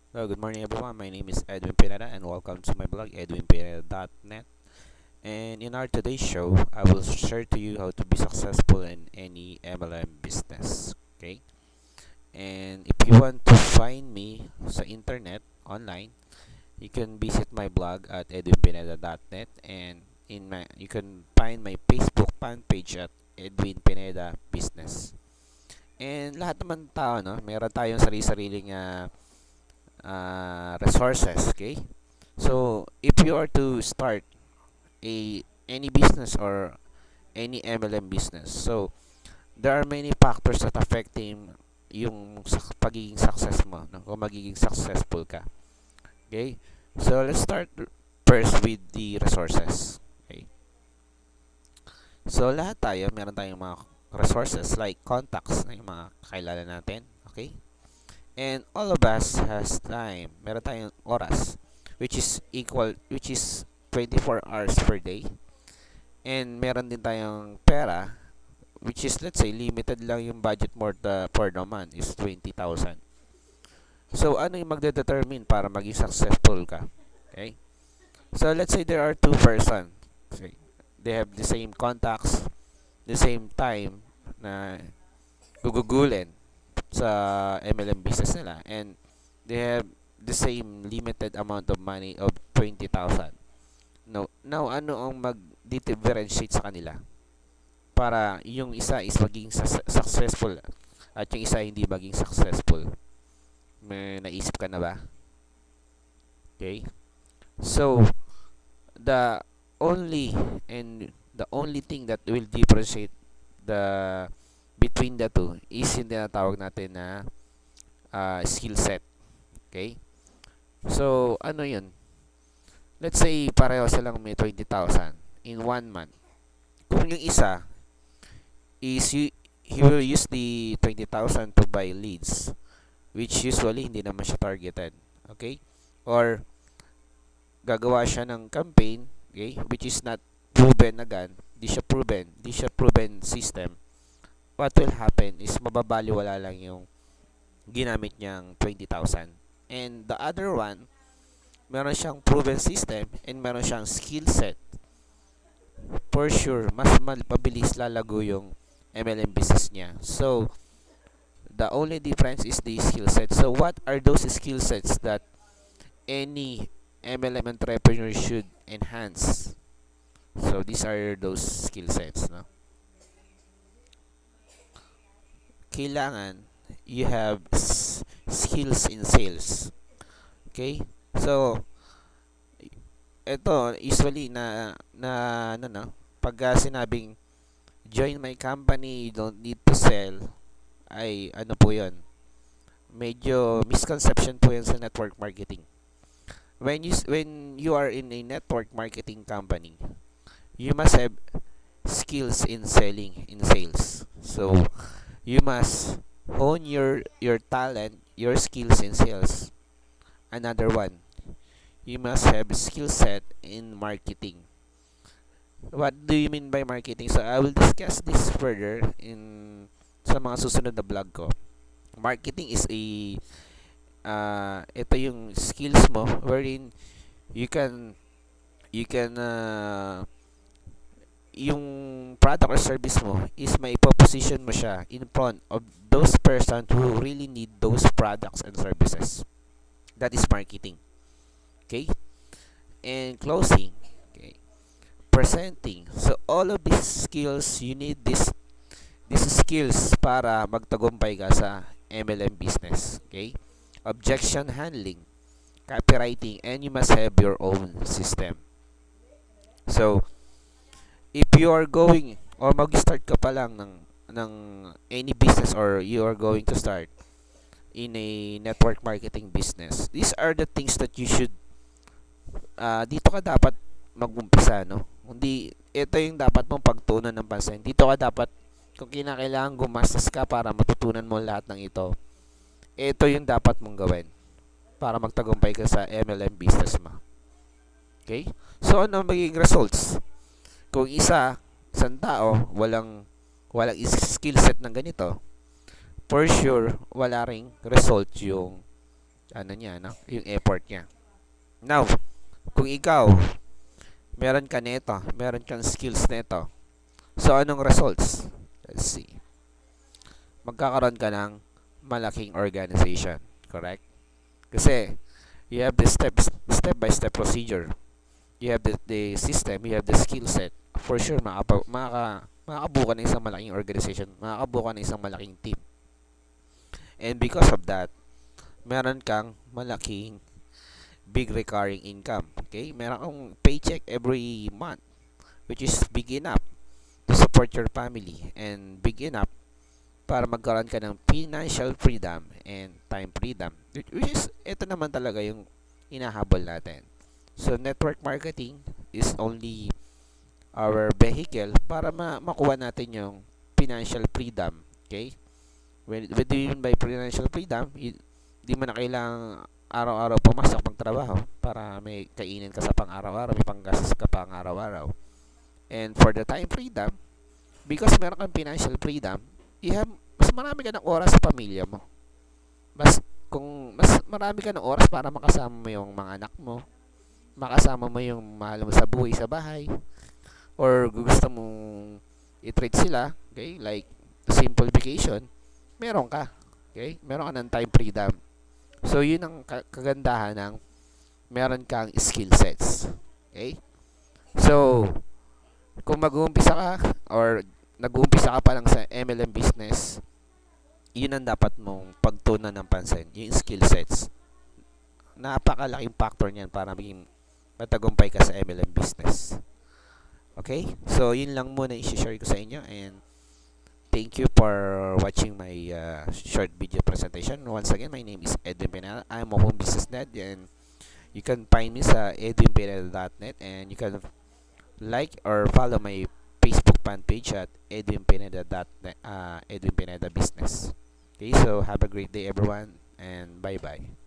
Hello, good morning everyone. My name is Edwin Pineda and welcome to my blog edwinpineda.net. And in our today's show, I will share to you how to be successful in any MLM business. Okay? And if you want to find me sa internet online, you can visit my blog at edwinpineda.net and you can find my Facebook fan page at Edwin Pineda Business. And lahat naman tao, no, meron tayong sarili-sariling resources, okay? So, if you are to start any business or any MLM business, so there are many factors that affecting yung pagiging success mo, no? Kung magiging successful ka. Okay? So, let's start first with the resources. Okay? So, lahat tayo, meron tayong mga resources like contacts na yung mga kakilala natin. Okay? And all of us has time. Meron tayong oras which is 24 hours per day. And meron din tayong pera which is let's say limited lang yung budget mo for the month is 20,000. So ano yung magde-determine para maging successful ka? Okay? So let's say there are two person. Okay? They have the same contacts, the same time na gugugulin sa MLM business nila and they have the same limited amount of money of 20,000. Now ano ang mag-differentiate sa kanila para yung isa is maging successful at yung isa hindi maging successful? May naisip ka na ba? Okay? So, the only the only thing that will differentiate the between the two is yung tinatawag natin na skill set. Okay? So, ano yun? Let's say, pareho silang may 20,000 in 1 month. Kung yung isa is he will use the 20,000 to buy leads, which usually hindi naman siya targeted. Okay? Or, gagawa siya ng campaign, okay, which is not proven agad, di siya proven system. What will happen is mababaliwala lang yung ginamit niyang 20,000. And the other one, meron siyang proven system and meron siyang skill set. For sure, mas mabilis lalago yung MLM business niya. So, the only difference is the skill set. So, what are those skill sets that any MLM entrepreneur should enhance? So, these are those skill sets, no? Kailangan you have skills in sales. Okay? So, ito usually pag sinabing join my company, you don't need to sell, ay ano po 'yon? Medyo misconception po 'yan sa network marketing. When you are in a network marketing company, you must have skills in selling, in sales. So, you must hone your talent, your skills in sales. Another one, you must have skill set in marketing. What do you mean by marketing? So I will discuss this further in sa mga susunod na vlog ko. Marketing is a ito yung skills mo wherein you can yung product or service mo is may position mo siya in front of those person who really need those products and services. That is marketing. Okay? And closing. Okay? Presenting. So all of these skills, you need these skills para magtagumpay ka sa MLM business. Okay? Objection handling, copywriting, and you must have your own system. So, if you are going or mag-start ka pa lang ng any business or you are going to start in a network marketing business, these are the things that you should dito ka dapat mag-umpisa, no? Hindi ito yung dapat mong pagtuunan ng pansin. Dito ka dapat kung kinakailangan gumastos ka para matutunan mo lahat ng ito. Ito yung dapat mong gawin para magtagumpay ka sa MLM business mo. Okay? So ano magiging results? Kung isang tao walang skill set ng ganito, for sure wala ring result yung ano niya, no? Yung effort niya. Now, kung ikaw, meron ka nito, meron kang skills nito, so anong results? Let's see. Magkakaroon ka ng malaking organization, correct? Kasi you have the step by step procedure. You have the system, you have the skill set. For sure, makakabuo ka ng isang malaking organization, makakabuo ka ng isang malaking team. And because of that, meron kang malaking big recurring income. Okay? Meron kang paycheck every month, which is big enough to support your family and big enough para magkaroon ka ng financial freedom and time freedom. Which is, ito naman talaga yung inahabol natin. So, network marketing is only our vehicle para makuha natin yung financial freedom. Okay? When do you mean by financial freedom? Di mo na kailangang araw-araw pumasok pagtrabaho para may kainin ka sa pang-araw-araw, may panggastos ka pang araw-araw. And for the time freedom, because meron kang financial freedom, you have, mas marami ka ng oras sa pamilya mo. Mas marami ka ng oras para makasama mo yung mga anak mo, makasama mo yung mahal mo sa buhay sa bahay, or gusto mong i-treat sila, okay, like simple vacation, meron ka, okay, meron ka ng time freedom. So yun ang kagandahan ng meron kang skill sets, okay. So kung mag-uumpisa ka or nag-uumpisa ka pa lang sa MLM business, yun ang dapat mong pagtuunan ng pansin, yung skill sets. Napakalaking factor niyan para maging matagumpay ka sa MLM business. Okay? So, yun lang muna i-share ko sa inyo, and thank you for watching my short video presentation. Once again, my name is Edwin Pineda. I'm a home business dad, and you can find me sa edwinpineda.net, and you can like or follow my Facebook fan page at edwinpineda Business. Okay, so have a great day everyone, and bye bye.